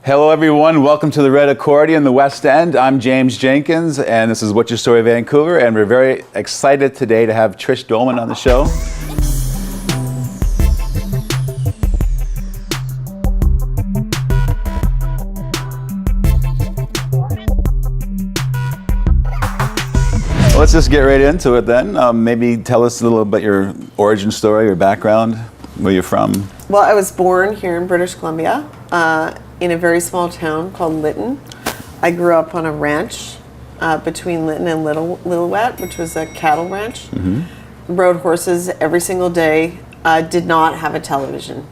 Hello everyone, welcome to the Red Accordion, the West End. I'm James Jenkins and this is What's Your Story Vancouver, and we're very excited today to have Trish Dolman on the show. Let's just get right into it then. Maybe tell us a little about your origin story, your background, where you're from. Well, I was born here in British Columbia, in a very small town called Lytton. I grew up on a ranch between Lytton and Lillooet, which was a cattle ranch. Mm-hmm. Rode horses every single day. Did not have a television.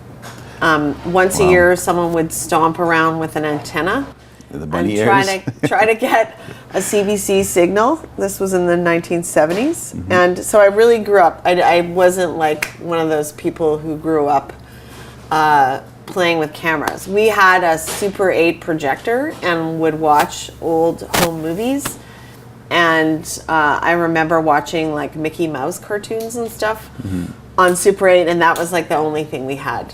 Once a year, someone would stomp around with an antenna the bunny and try to get a CBC signal. This was in the 1970s. Mm-hmm. And so I really grew up. I wasn't like one of those people who grew up playing with cameras. We had a Super 8 projector and would watch old home movies. And I remember watching like Mickey Mouse cartoons and stuff on Super 8, and that was like the only thing we had.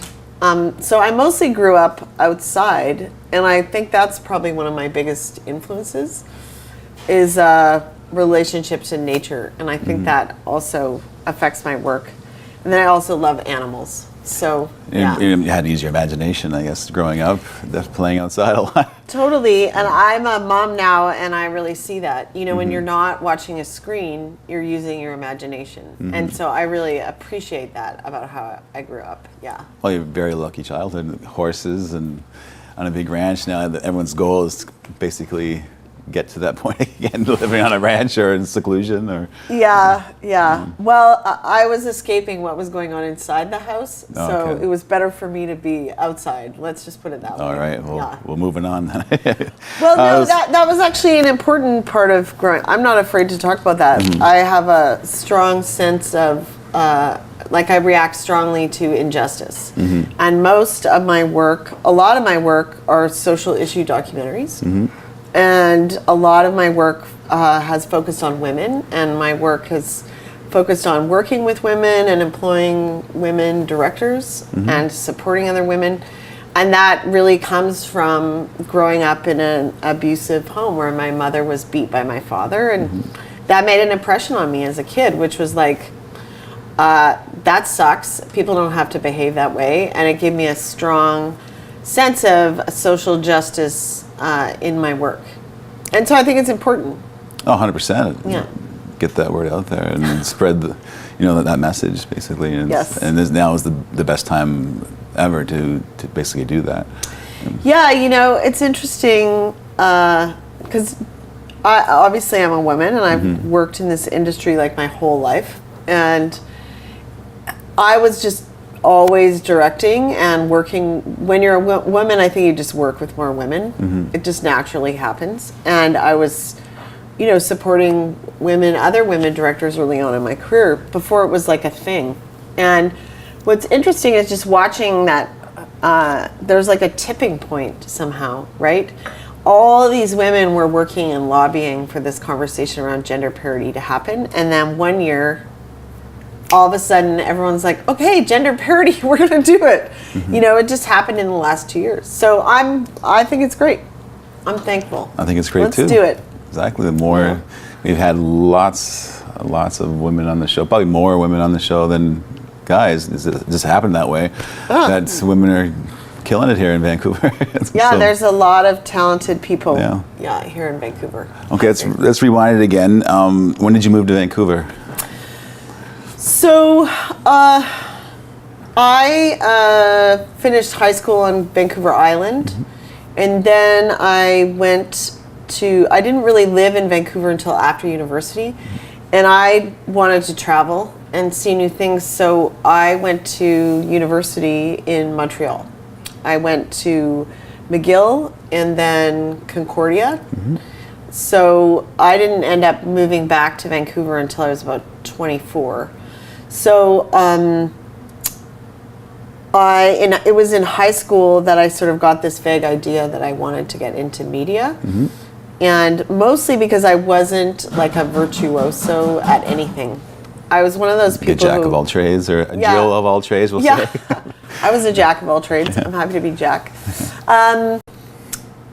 So I mostly grew up outside, and I think that's probably one of my biggest influences is relationship to nature, and I think that also affects my work. And then I also love animals. So yeah. You had to use your imagination, I guess, growing up, playing outside a lot. Totally, and I'm a mom now, and I really see that. You know, when you're not watching a screen, you're using your imagination. And so I really appreciate that about how I grew up, yeah. Well, you're a very lucky childhood, horses and on a big ranch now. Everyone's goal is to basically get to that point again, living on a ranch or in seclusion, or yeah. Well, I was escaping what was going on inside the house, so okay. It was better for me to be outside. Let's just put it that way. All right, well, we're moving on then. Well, no, that was actually an important part of growing. I'm not afraid to talk about that. I have a strong sense of I react strongly to injustice, and most of my work, a lot of my work, are social issue documentaries. And a lot of my work has focused on women, and my work has focused on working with women and employing women directors and supporting other women. And that really comes from growing up in an abusive home where my mother was beat by my father. And that made an impression on me as a kid, which was like, that sucks. People don't have to behave that way. And it gave me a strong sense of social justice in my work. And so I think it's important. Oh, 100%. Yeah. Get that word out there and spread that message, basically. And, yes. And now is the best time ever to basically do that. Yeah, it's interesting because obviously I'm a woman and I've worked in this industry like my whole life. And I was just always directing and working. When you're a woman, I think you just work with more women. It just naturally happens. And I was, supporting other women directors early on in my career before it was like a thing. And what's interesting is just watching that there's like a tipping point somehow, right? All these women were working and lobbying for this conversation around gender parity to happen. And then one year, all of a sudden, everyone's like, okay, gender parity, we're going to do it. It just happened in the last 2 years. So I think it's great. I'm thankful. I think it's great too. Let's do it. Exactly. We've had lots of women on the show, probably more women on the show than guys. It just happened that way. That women are killing it here in Vancouver. Yeah, there's a lot of talented people here in Vancouver. Okay, let's rewind it again. When did you move to Vancouver? So, I finished high school on Vancouver Island, and then I didn't really live in Vancouver until after university, and I wanted to travel and see new things, so I went to university in Montreal. I went to McGill and then Concordia. So I didn't end up moving back to Vancouver until I was about 24. So it was in high school that I sort of got this vague idea that I wanted to get into media. And mostly because I wasn't like a virtuoso at anything. I was one of those people a jack of all trades, or a Jill of all trades, we'll say. I was a jack of all trades. I'm happy to be Jack.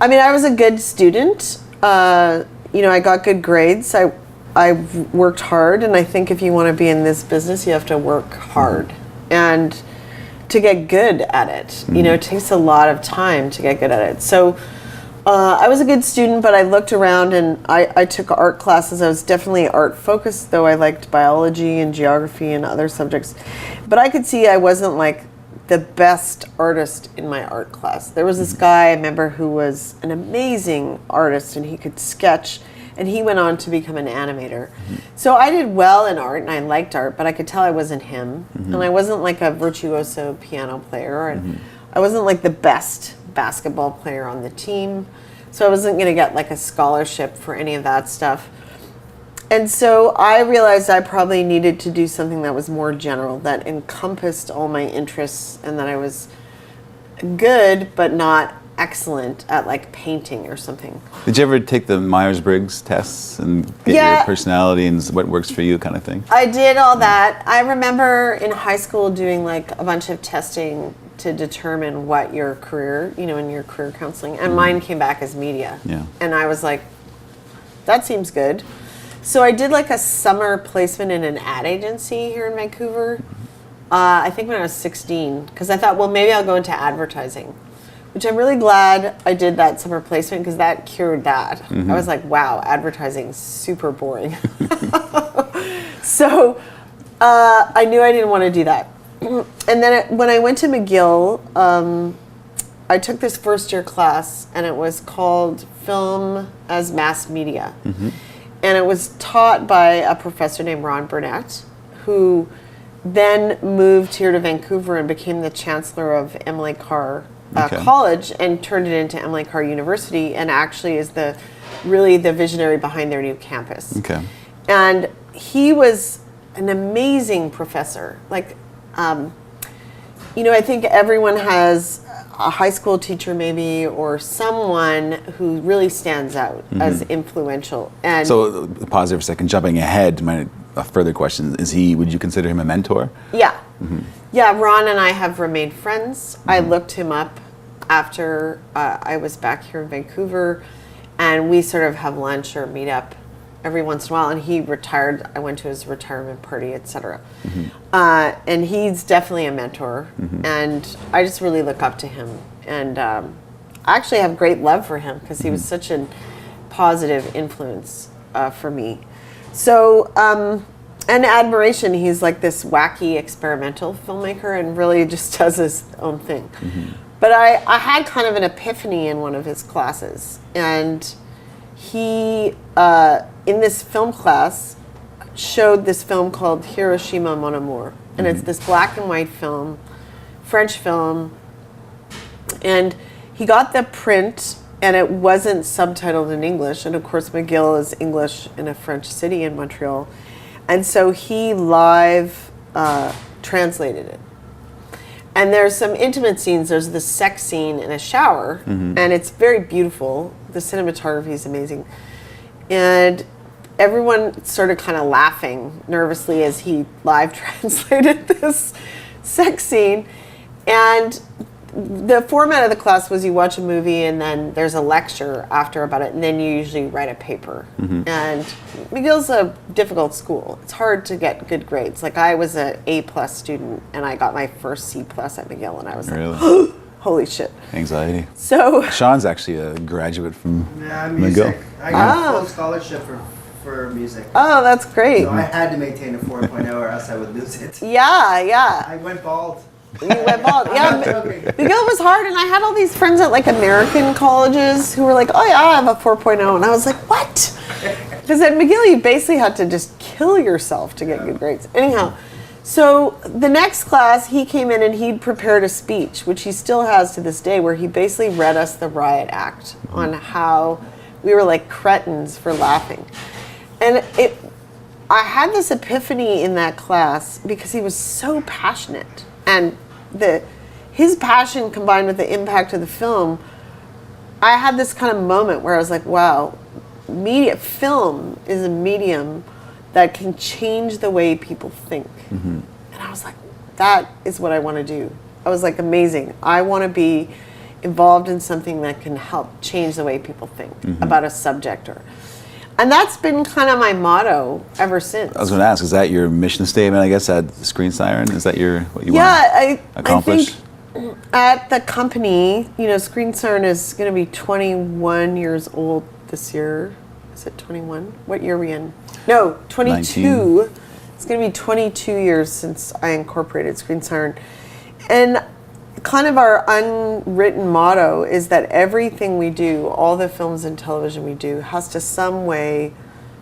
I mean, I was a good student. I got good grades. I worked hard, and I think if you want to be in this business, you have to work hard and to get good at it. It takes a lot of time to get good at it. So I was a good student, but I looked around and I took art classes. I was definitely art focused, though I liked biology and geography and other subjects. But I could see I wasn't like the best artist in my art class. There was this guy I remember who was an amazing artist, and he could sketch, and he went on to become an animator. So I did well in art, and I liked art, but I could tell I wasn't him. And I wasn't like a virtuoso piano player, and I wasn't like the best basketball player on the team. So I wasn't going to get like a scholarship for any of that stuff. And so I realized I probably needed to do something that was more general, that encompassed all my interests, and that I was good but not excellent at like painting or something. Did you ever take the Myers-Briggs tests and get your personality and what works for you kind of thing? I did all that. I remember in high school doing like a bunch of testing to determine what your career, in your career counseling, and mine came back as media. Yeah. And I was like, that seems good. So I did like a summer placement in an ad agency here in Vancouver, I think when I was 16, because I thought, well, maybe I'll go into advertising, which I'm really glad I did that summer placement, because that cured that. I was like, wow, advertising's super boring. So I knew I didn't want to do that. And then when I went to McGill, I took this first year class, and it was called Film as Mass Media. And it was taught by a professor named Ron Burnett, who then moved here to Vancouver and became the chancellor of Emily Carr College, and turned it into Emily Carr University, and actually is really the visionary behind their new campus. Okay. And he was an amazing professor. Like, I think everyone has a high school teacher maybe, or someone who really stands out as influential. And so pause there for a second, jumping ahead to a further question, would you consider him a mentor? Yeah. Yeah, Ron and I have remained friends. I looked him up after I was back here in Vancouver, and we sort of have lunch or meet up every once in a while. And he retired. I went to his retirement party, etc. And he's definitely a mentor, and I just really look up to him. And I actually have great love for him, because he was such a positive influence for me. So, and admiration. He's like this wacky experimental filmmaker, and really just does his own thing. But I had kind of an epiphany in one of his classes, and he, in this film class, showed this film called Hiroshima Mon Amour. And it's this black and white film, French film. And he got the print, and it wasn't subtitled in English. And of course, McGill is English in a French city in Montreal. And so he live translated it. And there's some intimate scenes. There's this sex scene in a shower, and it's very beautiful. The cinematography is amazing. And everyone started kind of laughing nervously as he live translated this sex scene. And the format of the class was you watch a movie, and then there's a lecture after about it, and then you usually write a paper. And McGill's a difficult school. It's hard to get good grades. Like, I was an A+ student, and I got my first C+ at McGill, and I was like, holy shit. Anxiety. So Sean's actually a graduate from music. McGill. I got a full scholarship for music. Oh, that's great. So I had to maintain a 4.0 or else I would lose it. Yeah. I went bald. You went bald. Yeah, joking. McGill was hard, and I had all these friends at like American colleges who were like, oh yeah, I have a 4.0, and I was like, what? Because at McGill you basically had to just kill yourself to get good grades. Anyhow, so the next class he came in and he'd prepared a speech, which he still has to this day, where he basically read us the riot act on how we were like cretins for laughing. And I had this epiphany in that class because he was so passionate. And his passion combined with the impact of the film, I had this kind of moment where I was like, wow, film is a medium that can change the way people think. And I was like, that is what I want to do. I was like, amazing. I want to be involved in something that can help change the way people think about a subject, and that's been kind of my motto ever since. I was going to ask, is that your mission statement, I guess, at Screen Siren? Is that what you Yeah, want to accomplish? I think at the company, Screen Siren is going to be 21 years old this year. Is it 21? What year are we in? No, 22. 19. It's going to be 22 years since I incorporated Screen Siren. And kind of our unwritten motto is that everything we do, all the films and television we do, has to some way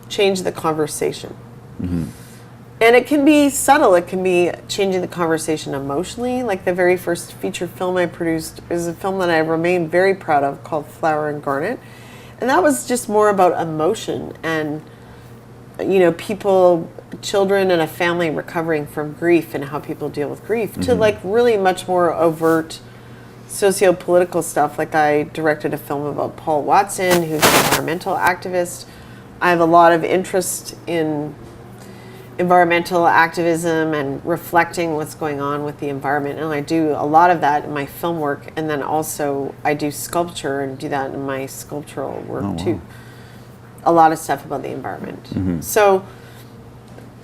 change the conversation. And it can be subtle. It can be changing the conversation emotionally. Like the very first feature film I produced is a film that I remain very proud of called Flower and Garnet. And that was just more about emotion and, people, children and a family recovering from grief and how people deal with grief to like really much more overt socio-political stuff. Like I directed a film about Paul Watson, who's an environmental activist. I have a lot of interest in environmental activism and reflecting what's going on with the environment, and I do a lot of that in my film work, and then also I do sculpture and do that in my sculptural work too. A lot of stuff about the environment. So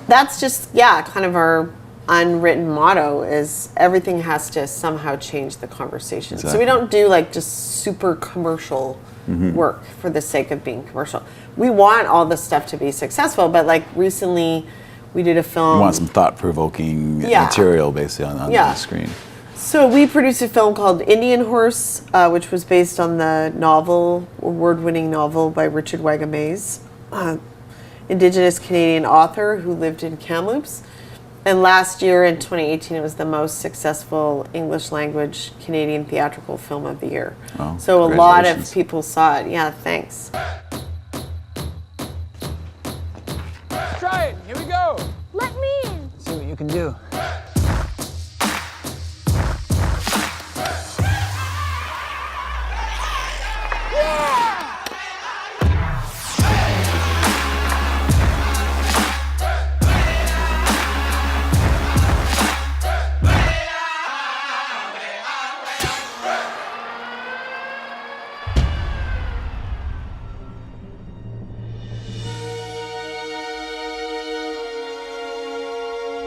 that's just kind of our unwritten motto is everything has to somehow change the conversation. So we don't do like just super commercial work for the sake of being commercial. We want all the stuff to be successful, but like recently we did a film. You want some thought-provoking material basically on the screen. So we produced a film called Indian Horse, which was based on the novel, award-winning novel by Richard Wagamese, Indigenous Canadian author who lived in Kamloops. And last year in 2018, it was the most successful English language Canadian theatrical film of the year. Oh, so a lot of people saw it. Yeah, thanks. Let's try it. Here we go. Let me in. Let's see what you can do.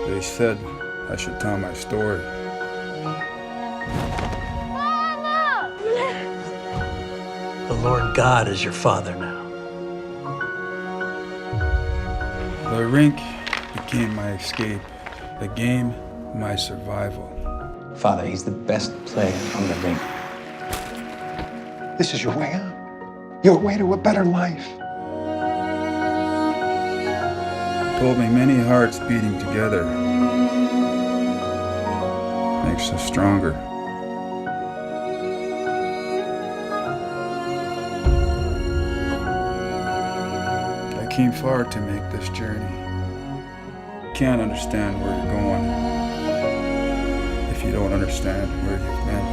They said I should tell my story. Mama! The Lord God is your father now. The rink became my escape, the game my survival. Father, he's the best player on the rink. This is your way out. Your way to a better life. Told me many hearts beating together makes us stronger. I came far to make this journey. Can't understand where you're going if you don't understand where you've been.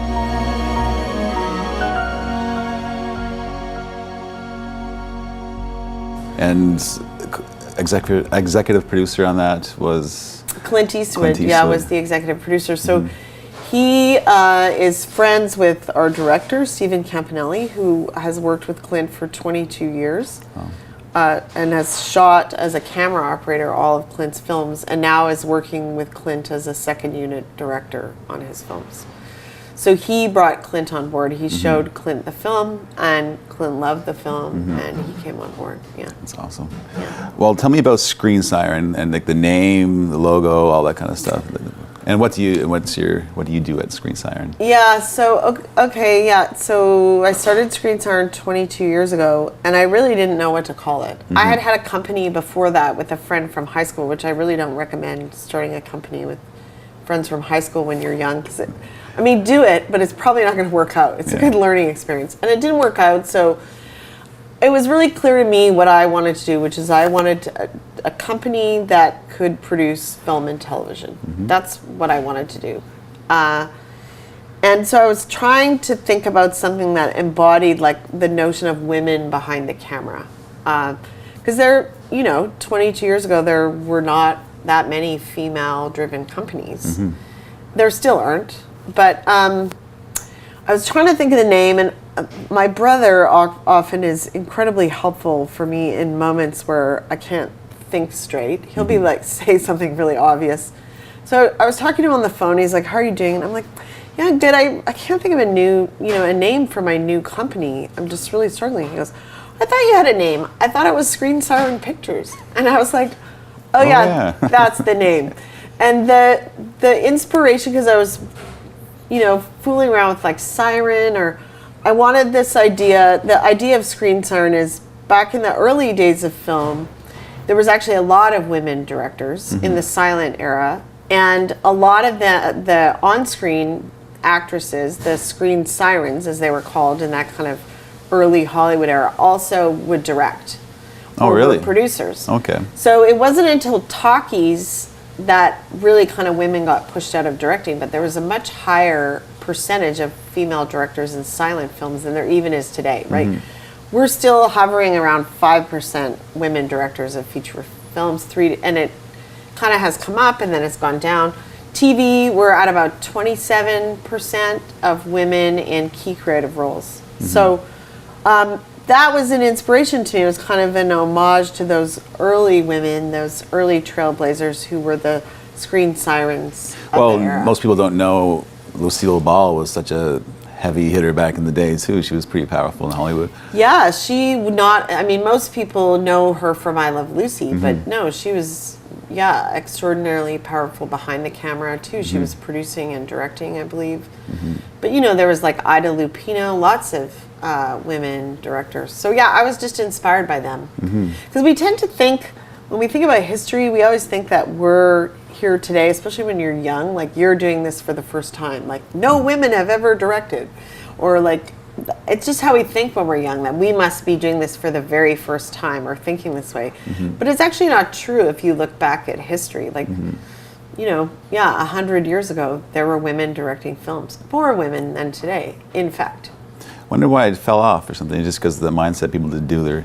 And executive producer on that was Clint Eastwood, Clint Eastwood. was the executive producer. So he is friends with our director, Stephen Campanelli, who has worked with Clint for 22 years and has shot as a camera operator all of Clint's films, and now is working with Clint as a second unit director on his films. So he brought Clint on board. He showed Clint the film, and Clint loved the film, and he came on board. Yeah, That's awesome. Yeah. Well, tell me about Screen Siren and like the name, the logo, all that kind of stuff. And what do you do at Screen Siren? Yeah. So okay. Yeah. So I started Screen Siren 22 years ago, and I really didn't know what to call it. I had had a company before that with a friend from high school, which I really don't recommend starting a company with friends from high school when you're young, because do it, but it's probably not going to work out. It's a good learning experience. And it didn't work out, so it was really clear to me what I wanted to do, which is I wanted a company that could produce film and television. That's what I wanted to do. And so I was trying to think about something that embodied like the notion of women behind the camera. Because 22 years ago, there were not that many female-driven companies. There still aren't. But I was trying to think of the name, and my brother often is incredibly helpful for me in moments where I can't think straight. He'll be like, say something really obvious. So I was talking to him on the phone. He's like, "How are you doing?" And I'm like, "Yeah, good. I can't think of a name for my new company. I'm just really struggling." He goes, "I thought you had a name. I thought it was Screen Siren Pictures." And I was like, "Oh yeah, that's the name." And the inspiration, because I was, fooling around with like Siren, or I wanted this idea. The idea of Screen Siren is back in the early days of film, there was actually a lot of women directors in the silent era, and a lot of the on-screen actresses, the screen sirens as they were called in that kind of early Hollywood era, also would direct. Oh, really? Were producers. Okay. So it wasn't until talkies that really kind of women got pushed out of directing, but there was a much higher percentage of female directors in silent films than there even is today, right? We're still hovering around 5% women directors of feature films, and it kind of has come up and then it's gone down. TV, we're at about 27% of women in key creative roles. So that was an inspiration to me. It was kind of an homage to those early women, those early trailblazers who were the screen sirens of the era. Most people don't know Lucille Ball was such a heavy hitter back in the day too. She was pretty powerful in Hollywood. Yeah, she would not, most people know her from I Love Lucy, but no, she was, extraordinarily powerful behind the camera too. She was producing and directing, I believe. But there was like Ida Lupino, lots of women directors. So I was just inspired by them. Because we tend to think, when we think about history, we always think that we're here today, especially when you're young, like you're doing this for the first time. Like no women have ever directed. Or like, it's just how we think when we're young, that we must be doing this for the very first time or thinking this way. But it's actually not true if you look back at history. Like, 100 years ago, there were women directing films. More women than today, in fact. Wonder why it fell off or something, just because of the mindset people to do their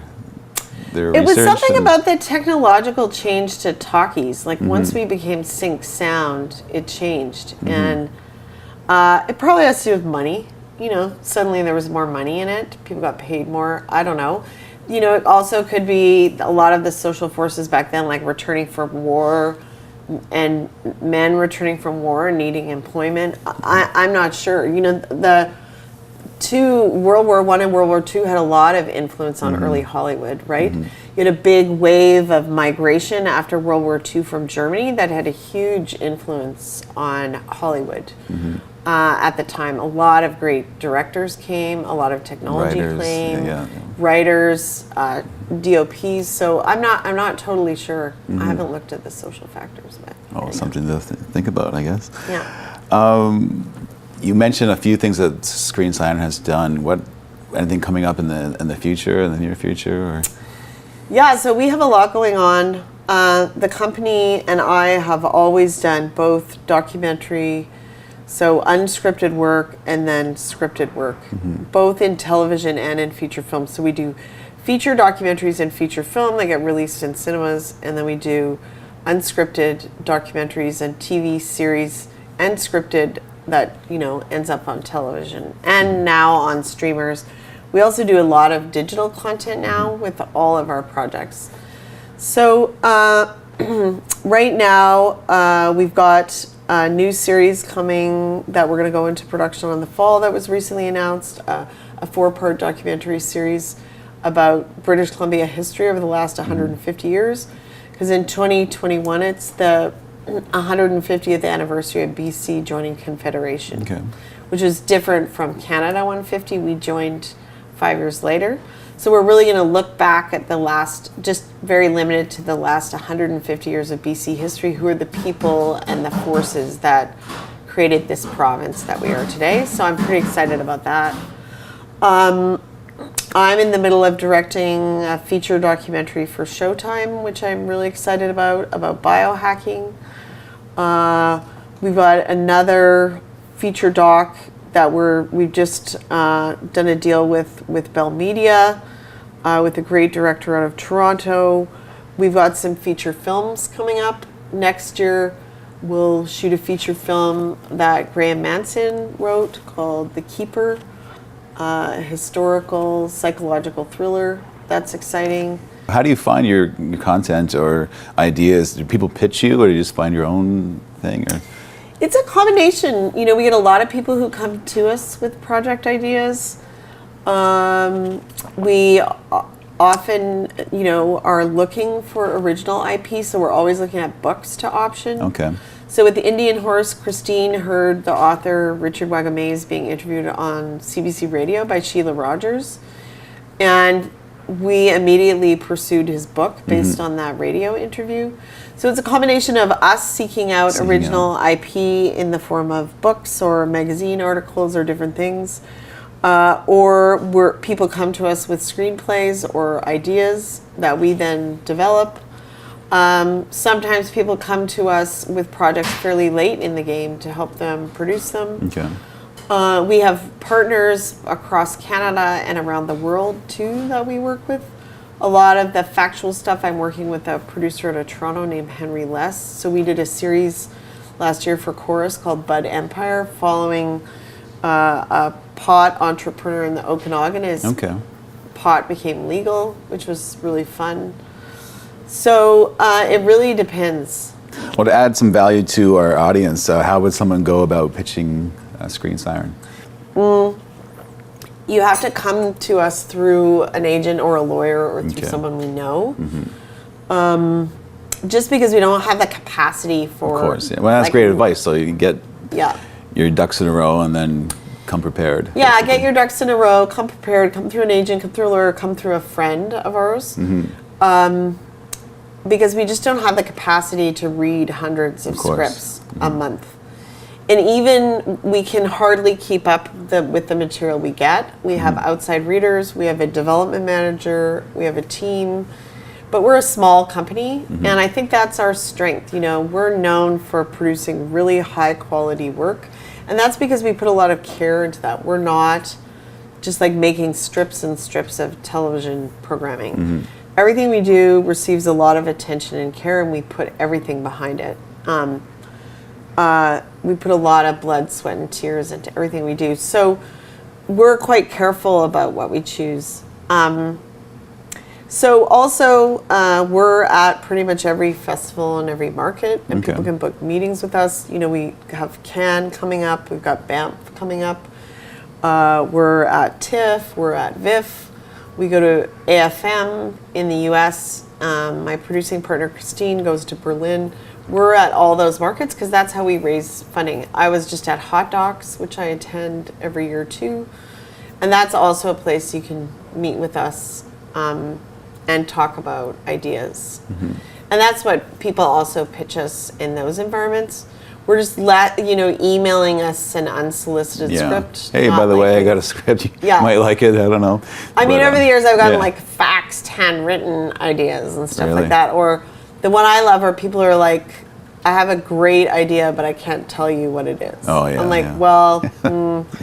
research. It was something about the technological change to talkies. Like once we became sync sound, it changed. And it probably has to do with money. Suddenly there was more money in it. People got paid more. I don't know. It also could be a lot of the social forces back then, like returning from war and men returning from war and needing employment. I'm not sure. The World War I and World War II had a lot of influence on early Hollywood, right? You had a big wave of migration after World War II from Germany that had a huge influence on Hollywood. At the time, a lot of great directors came, a lot of technology came, writers, DOPs. So I'm not totally sure. I haven't looked at the social factors, but something to think about, I guess. Yeah. You mentioned a few things that Screen Siren has done. Anything coming up in the future, in the near future, or? Yeah, so we have a lot going on. The company and I have always done both documentary, so unscripted work, and then scripted work, both in television and in feature film. So we do feature documentaries and feature film that get released in cinemas, and then we do unscripted documentaries and TV series and scripted that ends up on television and now on streamers. We also do a lot of digital content now with all of our projects. So right now we've got a new series coming that we're going to go into production on the fall that was recently announced, a 4-part documentary series about British Columbia history over the last 150 years. Because in 2021 it's the 150th anniversary of BC joining Confederation, which is different from Canada 150. We joined 5 years later. So we're really going to look back at the last, just very limited to the last 150 years of BC history, who are the people and the forces that created this province that we are today. So I'm pretty excited about that. I'm in the middle of directing a feature documentary for Showtime, which I'm really excited about biohacking. We've got another feature doc that we've just done a deal with Bell Media, with a great director out of Toronto. We've got some feature films coming up next year. we'll shoot a feature film that Graham Manson wrote called The Keeper, historical psychological thriller. That's exciting. How do you find your content or ideas? Do people pitch you, or do you just find your own thing? Or It's a combination. You know, we get a lot of people who come to us with project ideas. We often, you know, are looking for original IP, so we're always looking at books to option. okay, So with the Indian Horse, Christine heard the author Richard Wagamese being interviewed on CBC Radio by Sheila Rogers, and we immediately pursued his book based on that radio interview. So it's a combination of us seeking out original IP in the form of books or magazine articles or different things, or where people come to us with screenplays or ideas that we then develop. Sometimes people come to us with projects fairly late in the game to help them produce them. okay. We have partners across Canada and around the world too that we work with. A lot of the factual stuff, I'm working with a producer out of Toronto named Henry Less. So we did a series last year for Chorus called Bud Empire, following a pot entrepreneur in the Okanagan. His Okay. pot became legal, which was really fun. So it really depends. Well, to add some value to our audience, how would someone go about pitching Screen Siren? You have to come to us through an agent or a lawyer or through Okay. someone we know. Just because we don't have the capacity for. Of course, yeah. Well, that's like, great advice. So you can get Yeah. your ducks in a row and then come prepared. Yeah, basically. get your ducks in a row, come prepared, come through an agent, come through a lawyer, come through a friend of ours. Because we just don't have the capacity to read hundreds of course. scripts a month. And even we can hardly keep up with the material we get. We have outside readers, we have a development manager, we have a team, but we're a small company, and I think that's our strength. You know, we're known for producing really high quality work, and that's because we put a lot of care into that. We're not just like making strips and strips of television programming. Everything we do receives a lot of attention and care, and we put everything behind it. We put a lot of blood, sweat, and tears into everything we do. So we're quite careful about what we choose. So also, we're at pretty much every festival and every market, and Okay. people can book meetings with us. You know, we have Cannes coming up, we've got Banff coming up. We're at TIFF, we're at VIFF. We go to AFM in the US. My producing partner, Christine, goes to Berlin. We're at all those markets because that's how we raise funding. I was just at Hot Docs, which I attend every year too. And that's also a place you can meet with us and talk about ideas. And that's what people also pitch us in those environments. We're just emailing us an unsolicited script. Hey, not by the way, I like- got a script. You Yeah. might like it. I don't know. I mean, But, over the years, I've gotten yeah. like faxed handwritten ideas and stuff Really? like that. Or the one I love are people are like, I have a great idea, but I can't tell you what it is. Oh, yeah, I'm like, yeah. well,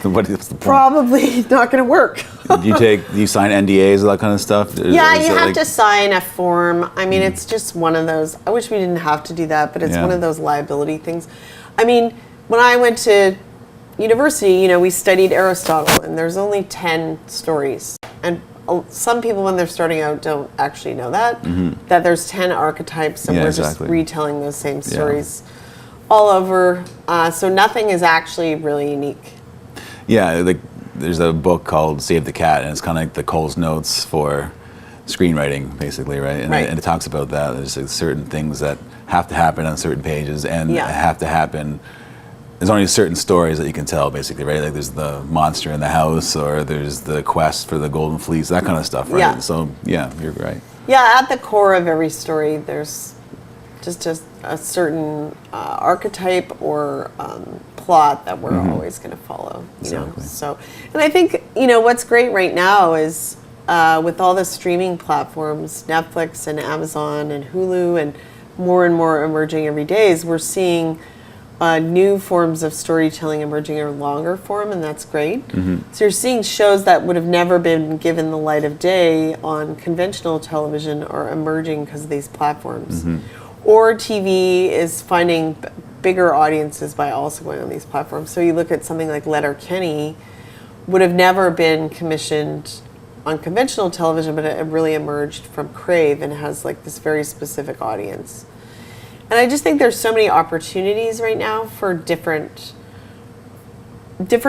What is the point? probably not going to work. Do you sign NDAs, that kind of stuff? Yeah, Is you it have like- to sign a form. I mean, it's just one of those. I wish we didn't have to do that, but it's Yeah. one of those liability things. I mean, when I went to university, you know, we studied Aristotle, and there's only 10 stories. And some people, when they're starting out, don't actually know that there's 10 archetypes, and Yeah, we're exactly. just retelling those same stories all over. So nothing is actually really unique. Yeah, like there's a book called Save the Cat, and it's kind of like the Cole's Notes for screenwriting, basically, right? And, Right. and it talks about that. There's like certain things that have to happen on certain pages, and Yeah. have to happen. There's only certain stories that you can tell, basically, right? Like there's the monster in the house, or there's the quest for the golden fleece, that kind of stuff, right? Yeah. So yeah, you're right. Yeah, at the core of every story, there's just a certain archetype or plot that we're always going to follow. You know? Exactly. So, and I think what's great right now is with all the streaming platforms, Netflix and Amazon and Hulu, and more emerging every day, is we're seeing new forms of storytelling emerging in longer form, and that's great. So you're seeing shows that would have never been given the light of day on conventional television are emerging because of these platforms. Or TV is finding bigger audiences by also going on these platforms. So you look at something like Letterkenny, would have never been commissioned on conventional television, but it really emerged from Crave and has like this very specific audience. And I just think there's so many opportunities right now for different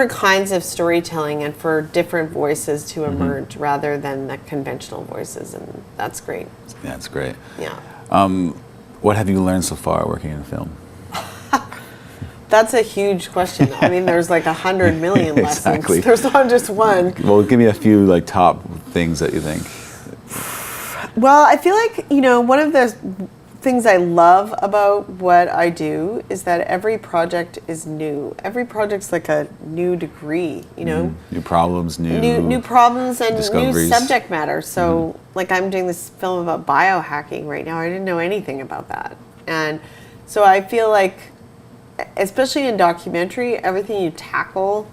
kinds of storytelling and for different voices to emerge rather than the conventional voices, and that's great. Yeah, it's great. Yeah. What have you learned so far working in film? That's a huge question. I mean, there's like 100 million Exactly. lessons. There's not just one. Well, give me a few like top things that you think. Well, I feel like, you know, one of the things I love about what I do is that every project is new. Every project's like a new degree, you know? New problems, New problems and new discoveries. subject matter. So, like, I'm doing this film about biohacking right now. I didn't know anything about that. And so I feel like, especially in documentary, everything you tackle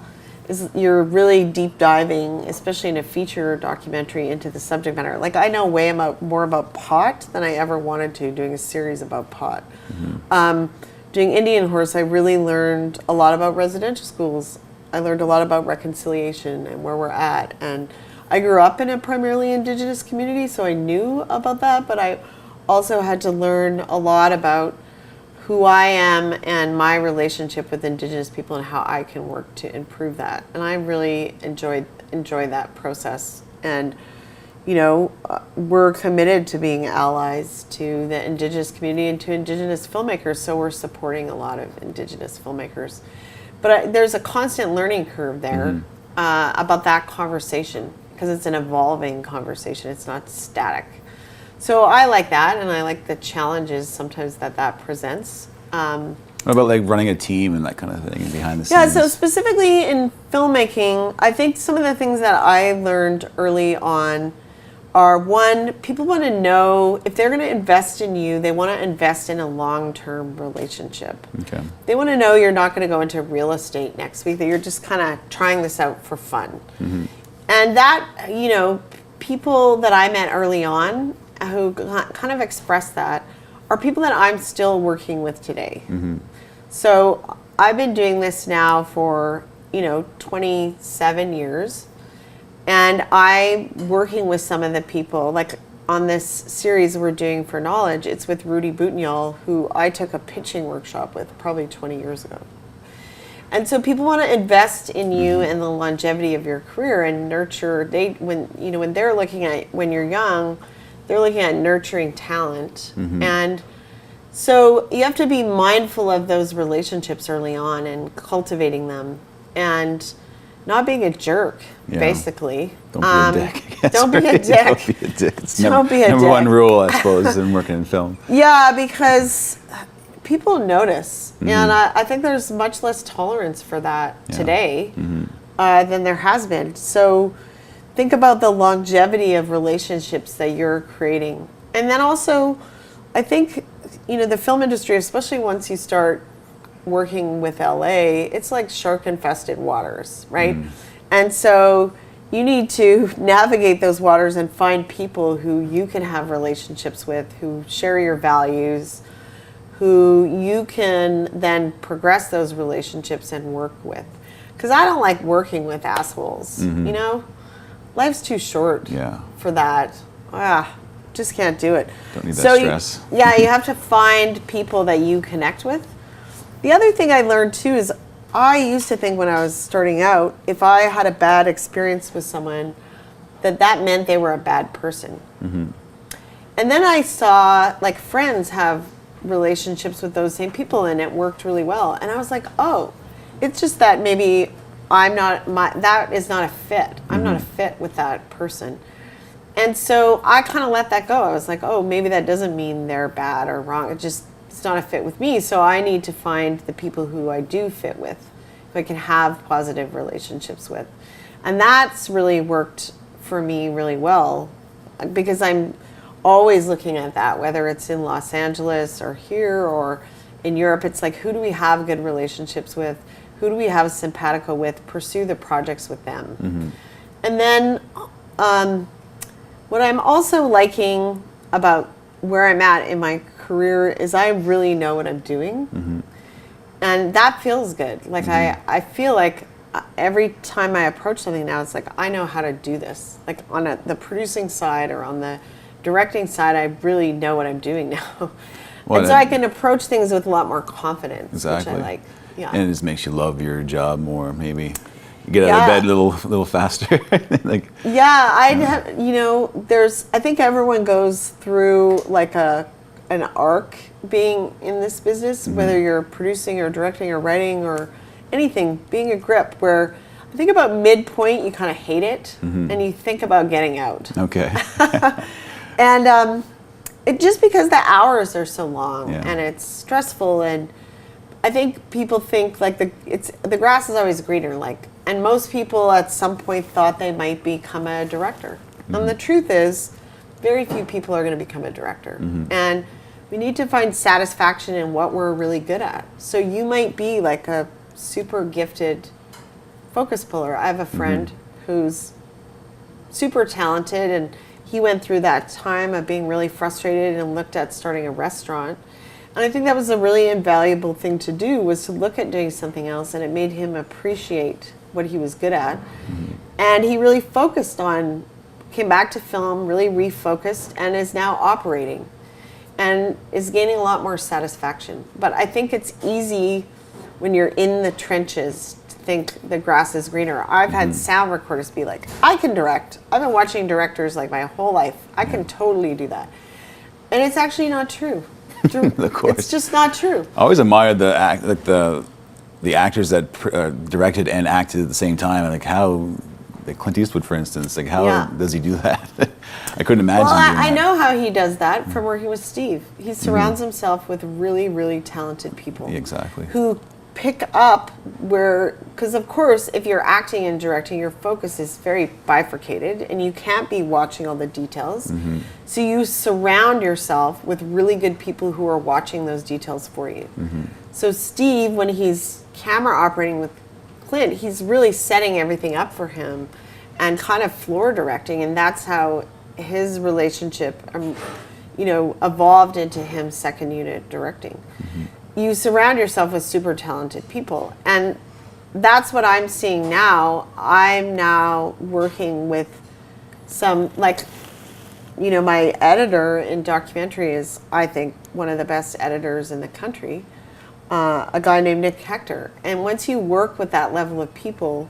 is you're really deep diving, especially in a feature documentary, into the subject matter. Like, I know way more about pot than I ever wanted to, doing a series about pot. Doing Indian Horse, I really learned a lot about residential schools. I learned a lot about reconciliation and where we're at. And I grew up in a primarily Indigenous community, so I knew about that, but I also had to learn a lot about who I am and my relationship with Indigenous people and how I can work to improve that. And I really enjoy that process. And, you know, we're committed to being allies to the Indigenous community and to Indigenous filmmakers, so we're supporting a lot of Indigenous filmmakers. But there's a constant learning curve there about that conversation, because it's an evolving conversation. It's not static. So I like that, and I like the challenges sometimes that presents. What about like running a team and that kind of thing behind the scenes? Yeah, so specifically in filmmaking, I think some of the things that I learned early on are, one, people want to know if they're going to invest in you, they want to invest in a long-term relationship. Okay. They want to know you're not going to go into real estate next week, that you're just kind of trying this out for fun. And that, you know, people that I met early on who kind of express that are people that I'm still working with today. So I've been doing this now for, you know, 27 years, and I'm working with some of the people, like on this series we're doing for Knowledge, it's with Rudy Boutniol, who I took a pitching workshop with probably 20 years ago. And so people want to invest in you and the longevity of your career and nurture. When they're looking at, when you're young, they're looking at nurturing talent. And so you have to be mindful of those relationships early on and cultivating them and not being a jerk, basically. Don't be a dick. Don't be a dick. Don't be a dick. It's Don't be a number dick. one rule, I suppose, in working in film. Yeah, because people notice. And I think there's much less tolerance for that today than there has been. So think about the longevity of relationships that you're creating. And then also, I think, you know, the film industry, especially once you start working with LA, it's like shark-infested waters, right? And so you need to navigate those waters and find people who you can have relationships with, who share your values, who you can then progress those relationships and work with. Because I don't like working with assholes, you know? Life's too short for that. Just can't do it. Don't need that stress. You have to find people that you connect with. The other thing I learned too is I used to think when I was starting out, if I had a bad experience with someone, that meant they were a bad person. And then I saw like friends have relationships with those same people and it worked really well. And I was like, oh, it's just that maybe that is not a fit. I'm not a fit with that person. And so I kind of let that go. I was like, oh, maybe that doesn't mean they're bad or wrong. It's not a fit with me. So I need to find the people who I do fit with, who I can have positive relationships with. And that's really worked for me really well, because I'm always looking at that, whether it's in Los Angeles or here or in Europe. It's like, who do we have good relationships with? Who do we have simpatico with? Pursue the projects with them. And then what I'm also liking about where I'm at in my career is I really know what I'm doing. And that feels good. Like I feel like every time I approach something now, it's like, I know how to do this. Like on the producing side or on the directing side, I really know what I'm doing now. Well, and so I can approach things with a lot more confidence, Exactly. which I like. Yeah. And it just makes you love your job more, maybe. You get out of bed a little faster. Like, yeah, I'd have, you know, I think everyone goes through like an arc being in this business, whether you're producing or directing or writing or anything, being a grip, where I think about midpoint, you kind of hate it, and you think about getting out. okay. And it just because the hours are so long and it's stressful, and I think people think like the grass is always greener, like, and most people at some point thought they might become a director. And the truth is, very few people are going to become a director, and we need to find satisfaction in what we're really good at. So you might be like a super gifted focus puller. I have a friend who's super talented, and he went through that time of being really frustrated and looked at starting a restaurant. And I think that was a really invaluable thing to do, was to look at doing something else, and it made him appreciate what he was good at. And he really came back to film, really refocused, and is now operating and is gaining a lot more satisfaction. But I think it's easy when you're in the trenches to think the grass is greener. I've had sound recorders be like, I can direct. I've been watching directors like my whole life. I can totally do that. And it's actually not true. Of course. It's just not true. I always admired the actors that directed and acted at the same time, and like how, like Clint Eastwood, for instance, like how does he do that? I couldn't imagine. Well, doing I that. know how he does that from working with Steve. He surrounds himself with really, really talented people. Exactly. Who pick up because of course, if you're acting and directing, your focus is very bifurcated, and you can't be watching all the details. So you surround yourself with really good people who are watching those details for you. So Steve, when he's camera operating with Clint, he's really setting everything up for him and kind of floor directing, and that's how his relationship evolved into him second unit directing. You surround yourself with super talented people, and that's what I'm seeing now. I'm now working with some, like, my editor in documentary is, I think, one of the best editors in the country, a guy named Nick Hector. And once you work with that level of people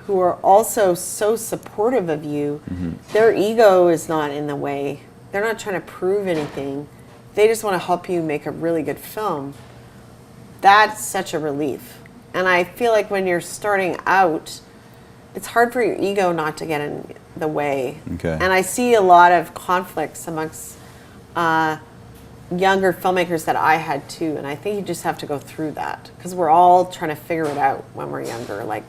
who are also so supportive of you, their ego is not in the way. They're not trying to prove anything. They just want to help you make a really good film. That's such a relief. And I feel like when you're starting out, it's hard for your ego not to get in the way. Okay. And I see a lot of conflicts amongst younger filmmakers that I had too. And I think you just have to go through that, because we're all trying to figure it out when we're younger. Like,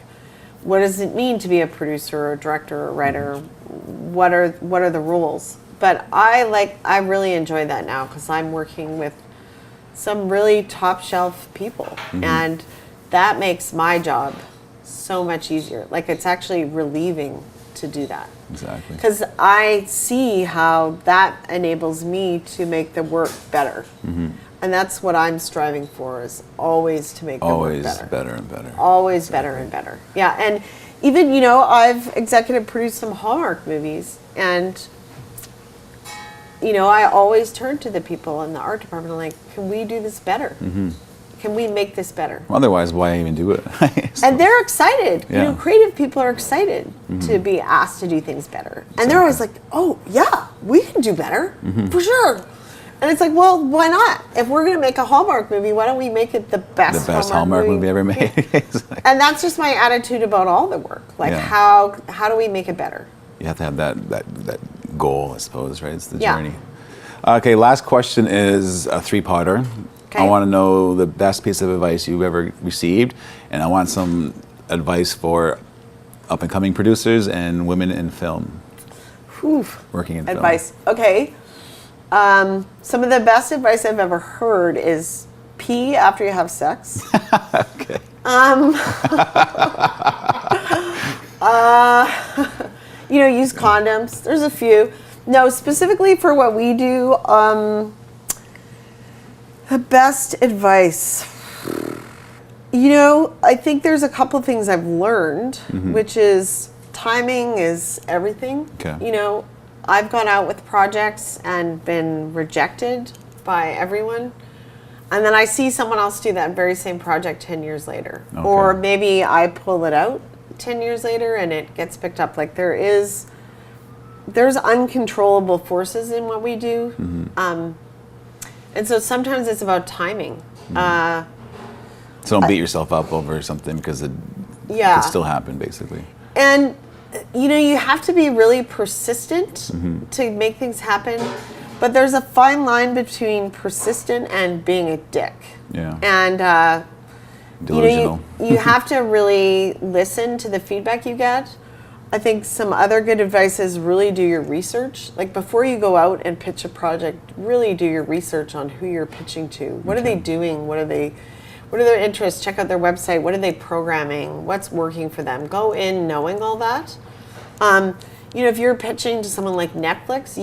what does it mean to be a producer or a director or a writer? What are the rules? But I really enjoy that now, because I'm working with some really top shelf people, and that makes my job so much easier. Like, it's actually relieving to do that. Exactly. Because I see how that enables me to make the work better. And that's what I'm striving for, is always to make the work better. Always better and better. Always better and better. Yeah, and even, I've executive produced some Hallmark movies, and I always turn to the people in the art department, like, can we do this better? Can we make this better? Otherwise, why even do it? And they're excited. Yeah. Creative people are excited to be asked to do things better. And they're always like, oh, yeah, we can do better, for sure. And it's like, well, why not? If we're going to make a Hallmark movie, why don't we make it the best Hallmark movie ever made. Exactly. And that's just my attitude about all the work. Like, how do we make it better? You have to have that goal, I suppose, right? It's the Yeah. journey. Okay, last question is a three-parter. Okay. I want to know the best piece of advice you've ever received, and I want some advice for up-and-coming producers and women in film. Working in Advice. Okay. Some of the best advice I've ever heard is pee after you have sex. Okay. Use condoms. There's a few. No, specifically for what we do, the best advice. You know, I think there's a couple things I've learned, which is timing is everything. Okay. You know, I've gone out with projects and been rejected by everyone. And then I see someone else do that very same project 10 years later. Okay. Or maybe I pull it out 10 years later and it gets picked up. Like there's uncontrollable forces in what we do. And so sometimes it's about timing. So don't beat yourself up over something because it Yeah. could still happen, basically. And, you know, you have to be really persistent to make things happen. But there's a fine line between persistent and being a dick. Yeah. And, Delusional. you have to really listen to the feedback you get. I think some other good advice is really do your research. Like before you go out and pitch a project, really do your research on who you're pitching to. What are they doing? What are their interests? Check out their website. What are they programming? What's working for them? Go in knowing all that. You know, if you're pitching to someone like Netflix,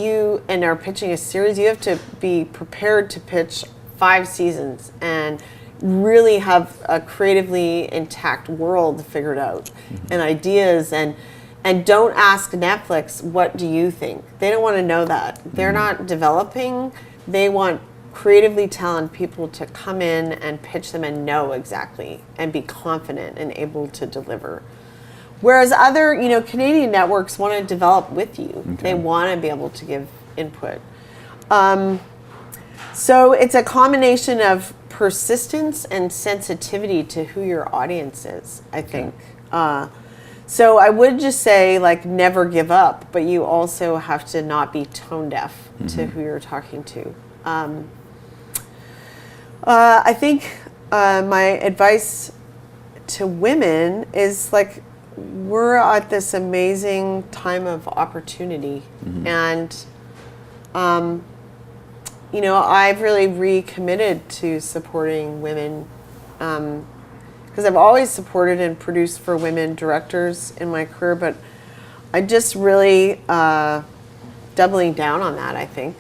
and are pitching a series, you have to be prepared to pitch 5 seasons and really have a creatively intact world figured out and ideas and don't ask Netflix, what do you think? They don't want to know that. They're not developing. They want creatively talented people to come in and pitch them and know exactly and be confident and able to deliver. Whereas other, you know, Canadian networks want to develop with you. Okay. They want to be able to give input. So it's a combination of persistence and sensitivity to who your audience is, I think. So I would just say, like, never give up, but you also have to not be tone deaf to who you're talking to. I think my advice to women is, like, we're at this amazing time of opportunity. And, you know, I've really recommitted to supporting women because I've always supported and produced for women directors in my career, but I just really doubling down on that, I think,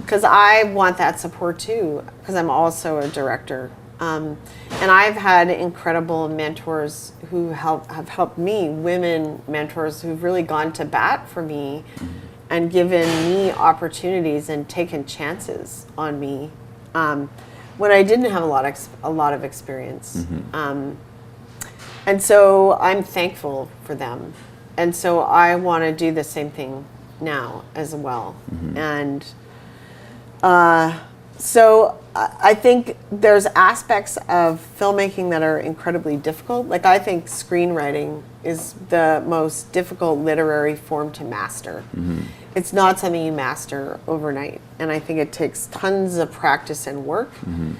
because I want that support too, because I'm also a director. And I've had incredible mentors who have helped me, women mentors who've really gone to bat for me and given me opportunities and taken chances on me when I didn't have a lot of experience. And so I'm thankful for them. And so I want to do the same thing now as well. And so I think there's aspects of filmmaking that are incredibly difficult. Like, I think screenwriting is the most difficult literary form to master. It's not something you master overnight. And I think it takes tons of practice and work. And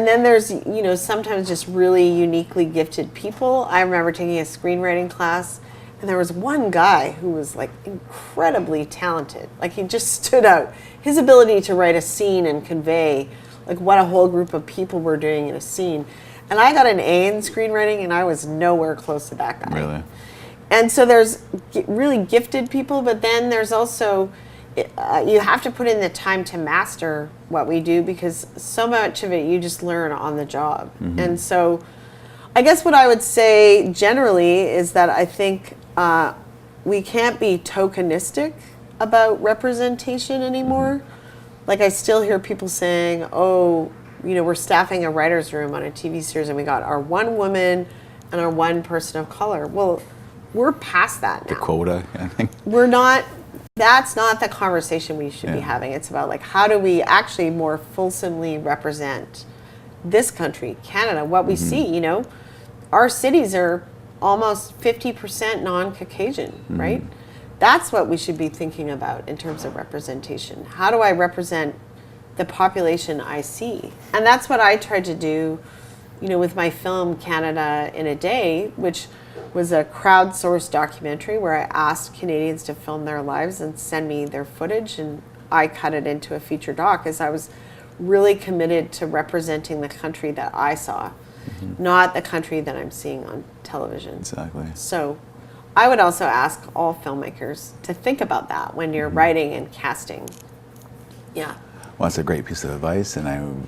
then there's, you know, sometimes just really uniquely gifted people. I remember taking a screenwriting class, and there was one guy who was, like, incredibly talented. Like, he just stood out. His ability to write a scene and convey, like, what a whole group of people were doing in a scene. And I got an A in screenwriting, and I was nowhere close to that guy. Really? And so there's really gifted people, but then there's also, you have to put in the time to master what we do, because so much of it you just learn on the job. And so I guess what I would say generally is that I think we can't be tokenistic about representation anymore. Like, I still hear people saying, oh, you know, we're staffing a writer's room on a TV series and we got our one woman and our one person of color. Well, we're past that now. The quota, I think. We're not, that's not the conversation we should be having. It's about, like, how do we actually more fulsomely represent this country, Canada, what we see, you know? Our cities are almost 50% non-Caucasian, right? That's what we should be thinking about in terms of representation. How do I represent the population I see? And that's what I tried to do, you know, with my film Canada in a Day, which was a crowdsourced documentary where I asked Canadians to film their lives and send me their footage, and I cut it into a feature doc, as I was really committed to representing the country that I saw, not the country that I'm seeing on television. Exactly. So I would also ask all filmmakers to think about that when you're writing and casting. Yeah. Well, that's a great piece of advice, and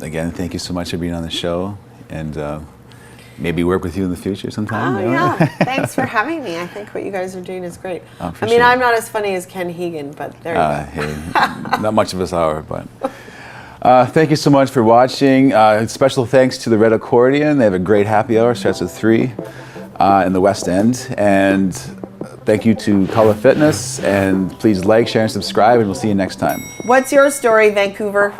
again, thank you so much for being on the show. And maybe work with you in the future sometime. Oh, you know? yeah. Thanks for having me. I think what you guys are doing is great. Oh, for I mean, sure. I'm not as funny as Ken Hegan, but there you go. Hey, not much of us are, but thank you so much for watching. Special thanks to the Red Accordion. They have a great happy hour, starts at 3 in the West End. And thank you to KALEV Fitness. And please like, share, and subscribe, and we'll see you next time. What's your story, Vancouver?